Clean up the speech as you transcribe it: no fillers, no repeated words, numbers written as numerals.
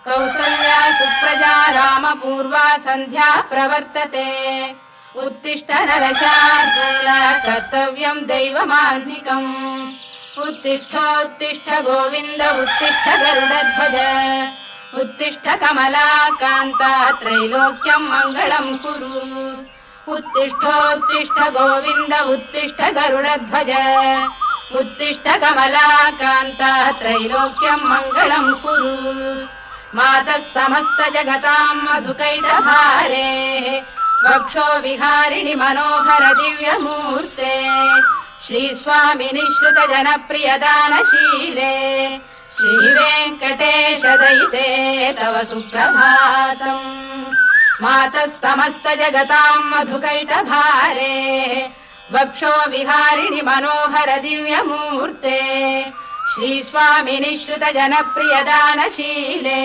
कौसल्या सुप्रजा रामपूर्वा सन्ध्या प्रवर्तते उत्तिष्ठ नरशार्दूल कर्तव्यम् दैवमान्निकम् उत्तिष्ठोत्तिष्ठ गोविन्द उत्तिष्ठ गरुडध्वज उत्तिष्ठ कमलाकान्ता त्रैलोक्यम् मङ्गलम् कुरु उत्तिष्ठोत्तिष्ठ गोविन्द उत्तिष्ठ गरुडध्वज उत्तिष्ठ कमलाकान्ता त्रैलोक्यम् मङ्गलम् कुरु मातः समस्त जगताम् मधुकैटभारेः वक्षो विहारिणि मनोहर दिव्यमूर्ते श्रीस्वामिनि श्रुत जनप्रियदानशीले श्रीवेङ्कटेश दयिते तव सुप्रभातम् मातः समस्त जगताम् मधुकैटभारेः वक्षो विहारिणि मनोहर दिव्यमूर्ते श्रीस्वामिनि श्रुत जनप्रियदानशीले